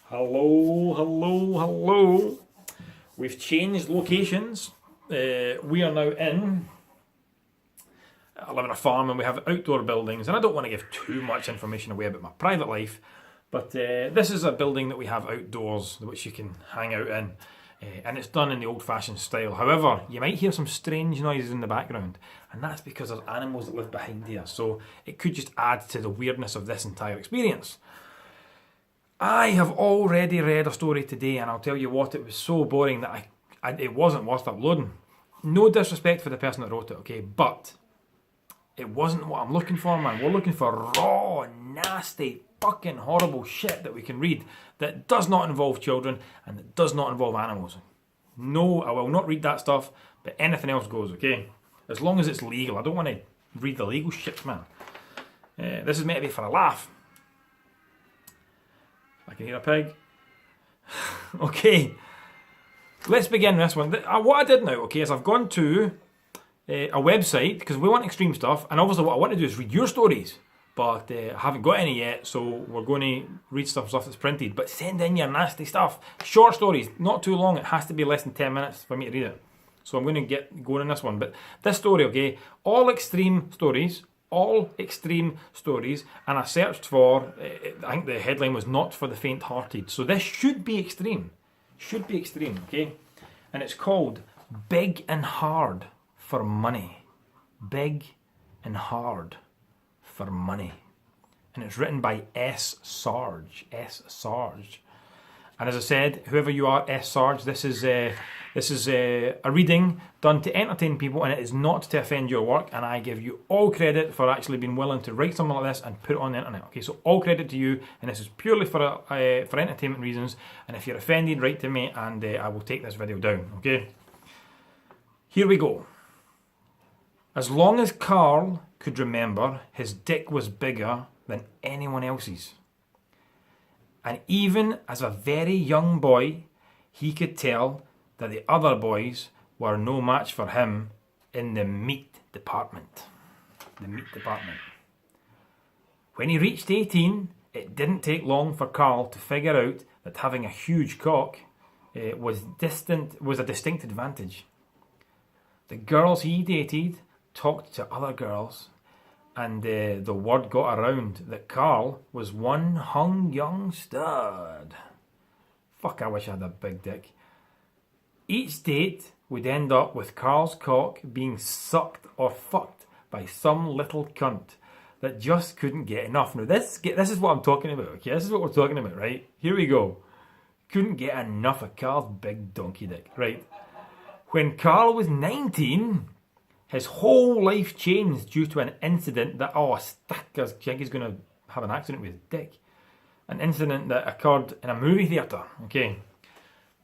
Hello, hello, hello. We've changed locations. We are now I live on a farm and we have outdoor buildings, and I don't want to give too much information away about my private life, but this is a building that we have outdoors which you can hang out in, and it's done in the old-fashioned style. However, you might hear some strange noises in the background, and that's because there's animals that live behind here, so it could just add to the weirdness of this entire experience. I have already read a story today, and I'll tell you what, it was so boring that it wasn't worth uploading. No disrespect for the person that wrote it, okay, but it wasn't what I'm looking for, man. We're looking for raw, nasty, fucking horrible shit that we can read that does not involve children and that does not involve animals. No, I will not read that stuff, but anything else goes, okay? As long as it's legal. I don't want to read the legal shit, man. This is meant to be for a laugh. I can hear a pig. Okay, let's begin this one. What I did now, okay, is I've gone to a website because we want extreme stuff, and obviously what I want to do is read your stories, but I haven't got any yet, so we're going to read stuff that's printed. But send in your nasty stuff. Short stories, not too long. It has to be less than 10 minutes for me to read it. So I'm going to get going on this one. But this story, okay, all extreme stories, and I searched for, I think the headline was not for the faint-hearted, so this should be extreme, okay, and it's called Big and Hard for Money. Big and Hard for Money, and it's written by S.Sarge. And as I said, whoever you are, S.Sarge, this is a reading done to entertain people, and it is not to offend your work, and I give you all credit for actually being willing to write something like this and put it on the internet. Okay, so all credit to you, and this is purely for entertainment reasons, and if you're offended, write to me, and I will take this video down, okay? Here we go. As long as Carl could remember, his dick was bigger than anyone else's. And even as a very young boy, he could tell that the other boys were no match for him in the meat department. When he reached 18, it didn't take long for Carl to figure out that having a huge cock was a distinct advantage. The girls he dated talked to other girls, and the word got around that Carl was one hung young stud. Fuck, I wish I had a big dick. Each date would end up with Carl's cock being sucked or fucked by some little cunt that just couldn't get enough. Now this is what I'm talking about, okay? This is what we're talking about, right? Here we go. Couldn't get enough of Carl's big donkey dick, right? When Carl was 19... his whole life changed due to an incident that, I think he's going to have an accident with his dick. An incident that occurred in a movie theatre, okay.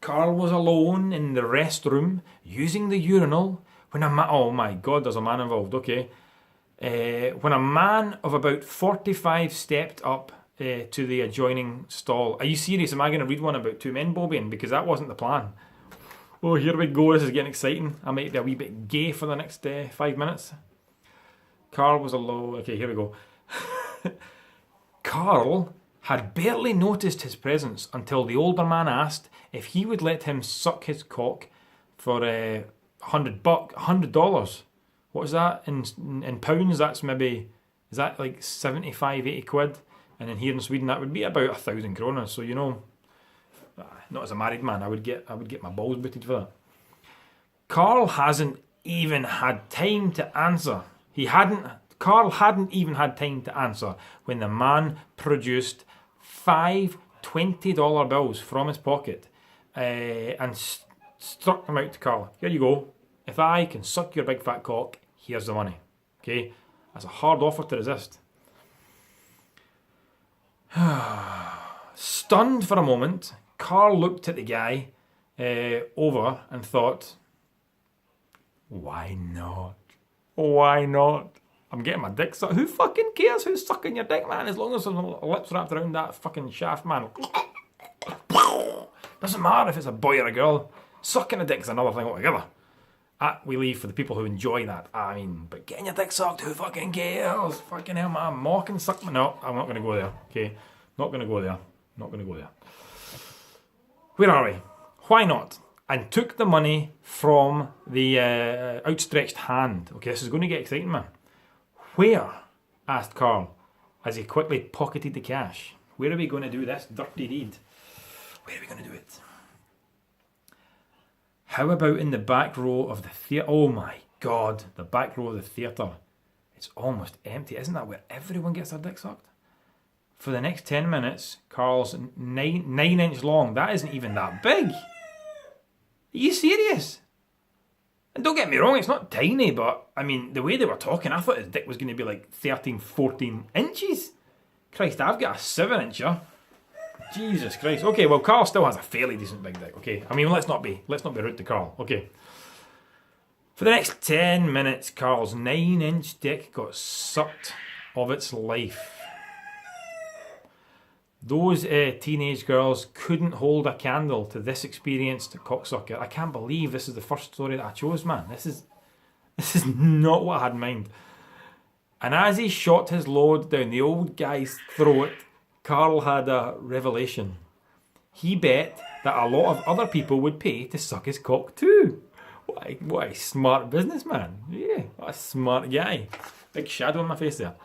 Carl was alone in the restroom using the urinal when oh my God, there's a man involved, okay. When a man of about 45 stepped up to the adjoining stall. Are you serious? Am I going to read one about two men bobbing? Because that wasn't the plan. Oh, here we go. This is getting exciting. I might be a wee bit gay for the next 5 minutes. Carl was alone. Okay, here we go. Carl had barely noticed his presence until the older man asked if he would let him suck his cock for $100. What is that in pounds? That's maybe, is that like 75, 80 quid? And in here in Sweden, that would be about 1,000 kroner. So, you know, not as a married man, I would get my balls booted for that. Carl hasn't even had time to answer. Carl hadn't even had time to answer when the man produced 5 $20 bills from his pocket and struck them out to Carl. Here you go. If I can suck your big fat cock, here's the money. Okay? That's a hard offer to resist. Stunned for a moment, Carl looked at the guy over and thought, why not? Why not? I'm getting my dick sucked. Who fucking cares who's sucking your dick, man? As long as there's lips wrapped around that fucking shaft, man. Doesn't matter if it's a boy or a girl. Sucking a dick is another thing altogether. We leave for the people who enjoy that. I mean, but getting your dick sucked, who fucking cares? Fucking hell, man. Mock and suck me. No, I'm not going to go there. Okay? Not going to go there. Where are we? Why not? And took the money from the outstretched hand. Okay, this is going to get exciting, man. Where? Asked Carl as he quickly pocketed the cash. Where are we going to do this dirty deed? Where are we going to do it? How about in the back row of the theatre? Oh my God, the back row of the theatre. It's almost empty. Isn't that where everyone gets their dick sucked? For the next 10 minutes, Carl's 9-inch long. That isn't even that big. Are you serious? And don't get me wrong, it's not tiny, but I mean, the way they were talking, I thought his dick was going to be like 13, 14 inches. Christ, I've got a 7-incher. Jesus Christ. Okay, well, Carl still has a fairly decent big dick. Okay, I mean, let's not be rude to Carl. Okay. For the next 10 minutes, Carl's 9-inch dick got sucked of its life. Those teenage girls couldn't hold a candle to this experienced cocksucker. I can't believe this is the first story that I chose, man. This is not what I had in mind. And as he shot his load down the old guy's throat, Carl had a revelation. He bet that a lot of other people would pay to suck his cock too. What a smart businessman. Yeah, what a smart guy. Big shadow on my face there.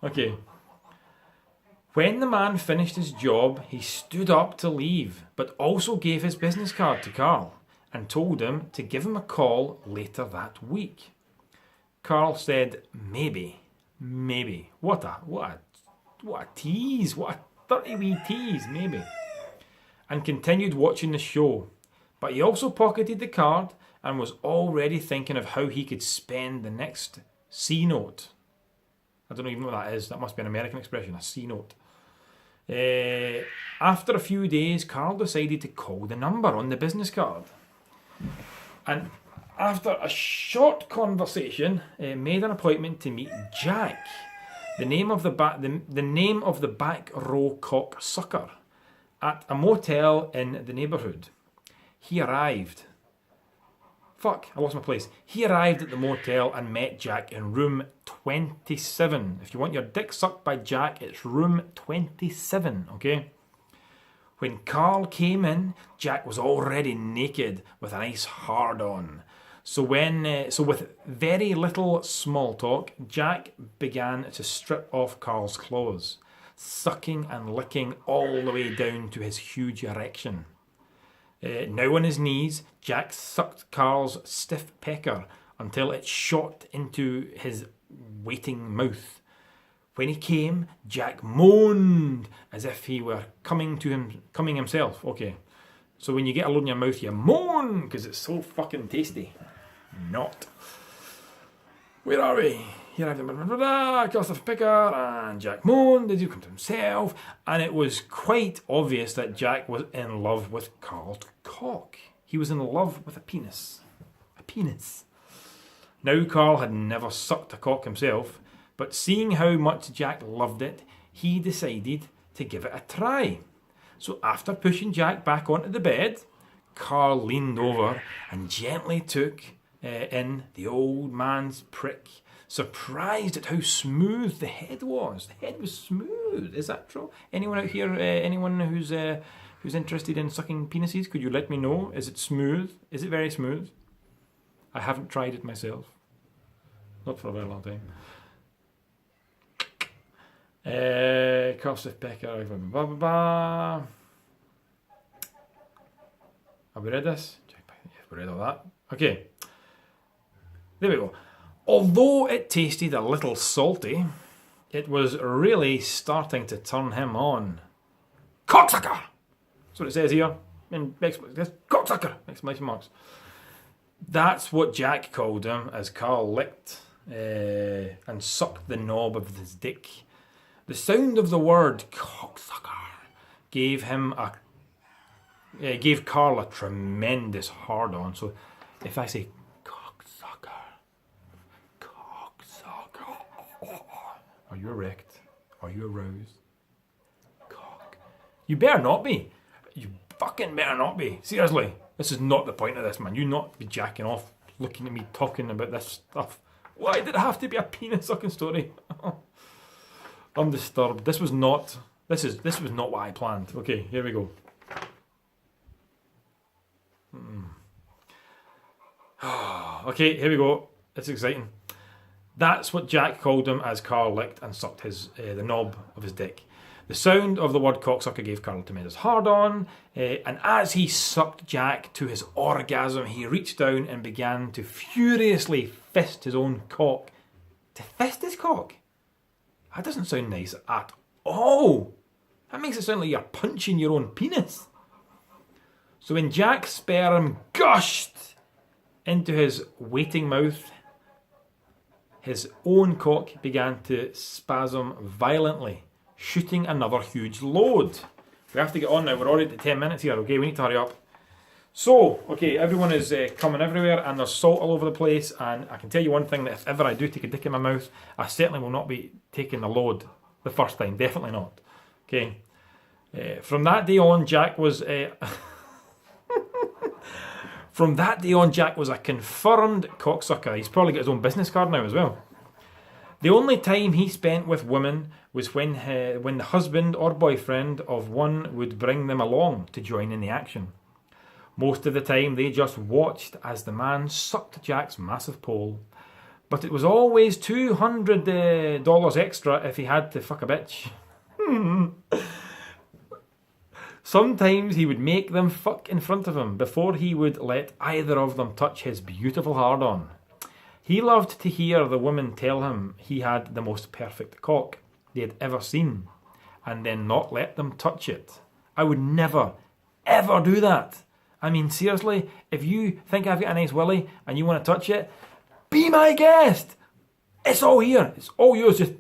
Okay. When the man finished his job, he stood up to leave, but also gave his business card to Carl and told him to give him a call later that week. Carl said, maybe. What a tease. What a 30-wee tease, maybe. And continued watching the show. But he also pocketed the card and was already thinking of how he could spend the next C note. I don't even know what that is. That must be an American expression, a C note. After a few days, Carl decided to call the number on the business card. And after a short conversation, made an appointment to meet Jack, the name of the back row cock sucker, at a motel in the neighbourhood. He arrived. I lost my place. He arrived at the motel and met Jack in room 27. If you want your dick sucked by Jack, it's room 27, okay? When Carl came in, Jack was already naked with a nice hard-on. So with very little small talk, Jack began to strip off Carl's clothes, sucking and licking all the way down to his huge erection. Now on his knees, Jack sucked Carl's stiff pecker until it shot into his waiting mouth. When he came, Jack moaned as if he were coming himself. Okay, so when you get a load in your mouth, you moan because it's so fucking tasty. Not. Where are we? Here I have the stiff pecker, and Jack moaned as he come to himself, and it was quite obvious that Jack was in love with Carl's cock. He was in love with a penis. A penis. Now Carl had never sucked a cock himself, but seeing how much Jack loved it, he decided to give it a try. So after pushing Jack back onto the bed, Carl leaned over and gently took in the old man's prick, surprised at how smooth the head was. The head was smooth. Is that true? Anyone out here, anyone who's interested in sucking penises, could you let me know? Is it smooth? Is it very smooth? I haven't tried it myself. Not for a very long time. Carl Stiff Pecker. Blah, blah, blah. Have we read this? Yes, we read all that. Okay. There we go. Although it tasted a little salty, it was really starting to turn him on. Cocksucker! That's what it says here. In cocksucker! Exclamation marks. That's what Jack called him as Carl licked and sucked the knob of his dick. The sound of the word cocksucker gave Carl a tremendous hard-on. So if I say are you erect? Are you aroused? Cock. You better not be. You fucking better not be. Seriously. This is not the point of this, man. You not be jacking off, looking at me talking about this stuff. Why did it have to be a penis sucking story? I'm disturbed. This was not what I planned. Okay, here we go. Okay, here we go. It's exciting. That's what Jack called him as Carl licked and sucked the knob of his dick. The sound of the word cocksucker gave Carl a tremendous hard-on, and as he sucked Jack to his orgasm, he reached down and began to furiously fist his own cock. To fist his cock? That doesn't sound nice at all. That makes it sound like you're punching your own penis. So when Jack's sperm gushed into his waiting mouth, his own cock began to spasm violently, shooting another huge load. We have to get on now. We're already at 10 minutes here, okay? We need to hurry up. So, okay, everyone is coming everywhere and there's salt all over the place, and I can tell you one thing, that if ever I do take a dick in my mouth, I certainly will not be taking the load the first time. Definitely not. Okay. From that day on, Jack was... From that day on, Jack was a confirmed cocksucker. He's probably got his own business card now as well. The only time he spent with women was when the husband or boyfriend of one would bring them along to join in the action. Most of the time they just watched as the man sucked Jack's massive pole. But it was always $200 extra if he had to fuck a bitch. Sometimes he would make them fuck in front of him before he would let either of them touch his beautiful hard-on. He loved to hear the women tell him he had the most perfect cock they had ever seen, and then not let them touch it. I would never, ever do that. I mean, seriously, if you think I've got a nice willy and you want to touch it, be my guest. It's all here. It's all yours. Just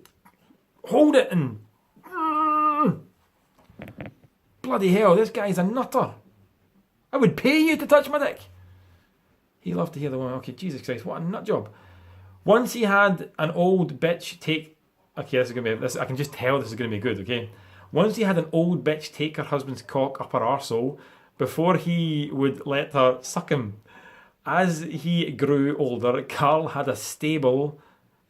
hold it and... Bloody hell, this guy's a nutter. I would pay you to touch my dick. He loved to hear the woman. Okay, Jesus Christ, what a nut job. Once he had an old bitch take... Okay, this is going to be... I can just tell this is going to be good, okay? Once he had an old bitch take her husband's cock up her arsehole before he would let her suck him. As he grew older, Carl had a stable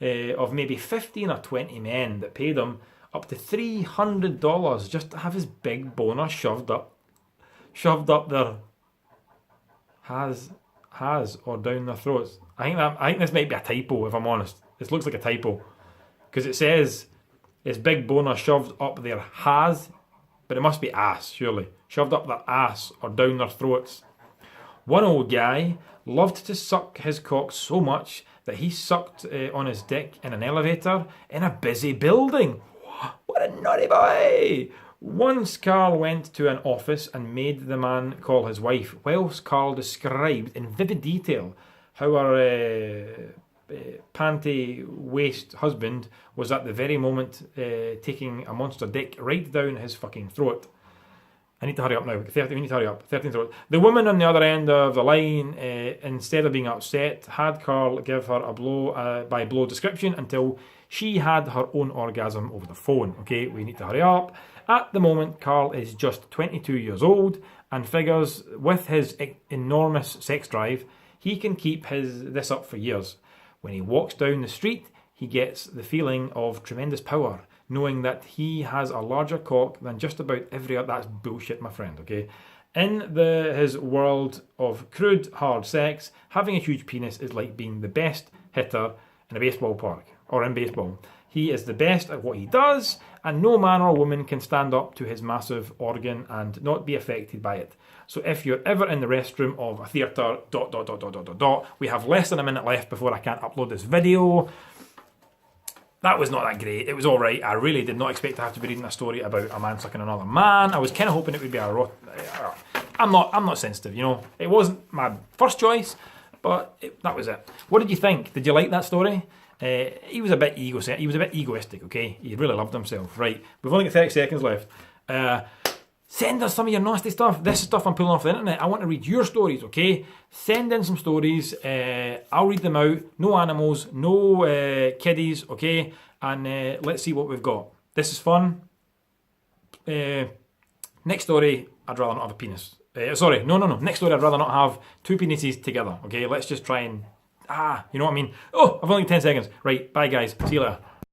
of maybe 15 or 20 men that paid him up to $300 just to have his big boner shoved up their has or down their throats. I think this might be a typo, if I'm honest. This looks like a typo because it says his big boner shoved up their has, but it must be ass, surely. Shoved up their ass or down their throats. One old guy loved to suck his cock so much that he sucked on his dick in an elevator in a busy building. What a naughty boy! Once Carl went to an office and made the man call his wife, whilst Carl described in vivid detail how her panty waist husband was at the very moment taking a monster dick right down his fucking throat. I need to hurry up now. We need to hurry up. 13 throat. The woman on the other end of the line, instead of being upset, had Carl give her a blow-by-blow description until she had her own orgasm over the phone. Okay, we need to hurry up. At the moment, Carl is just 22 years old and figures with his enormous sex drive, he can keep this up for years. When he walks down the street, he gets the feeling of tremendous power, knowing that he has a larger cock than just about every other... That's bullshit, my friend, okay? In his world of crude, hard sex, having a huge penis is like being the best hitter in a baseball park, or in baseball. He is the best at what he does, and no man or woman can stand up to his massive organ and not be affected by it. So if you're ever in the restroom of a theatre, ... We have less than a minute left before I can't upload this video. That was not that great. It was alright. I really did not expect to have to be reading a story about a man sucking another man. I was kind of hoping it would be I'm not sensitive, you know. It wasn't my first choice, but that was it. What did you think? Did you like that story? He was a bit egoistic, okay? He really loved himself. Right, we've only got 30 seconds left. Send us some of your nasty stuff. This is stuff I'm pulling off the internet. I want to read your stories, okay? Send in some stories. I'll read them out. No animals, no kiddies, okay? And let's see what we've got. This is fun. Next story, I'd rather not have a penis. No. Next story, I'd rather not have two penises together, okay? Let's just try and... you know what I mean? Oh, I've only got 10 seconds. Right, bye guys. See you later.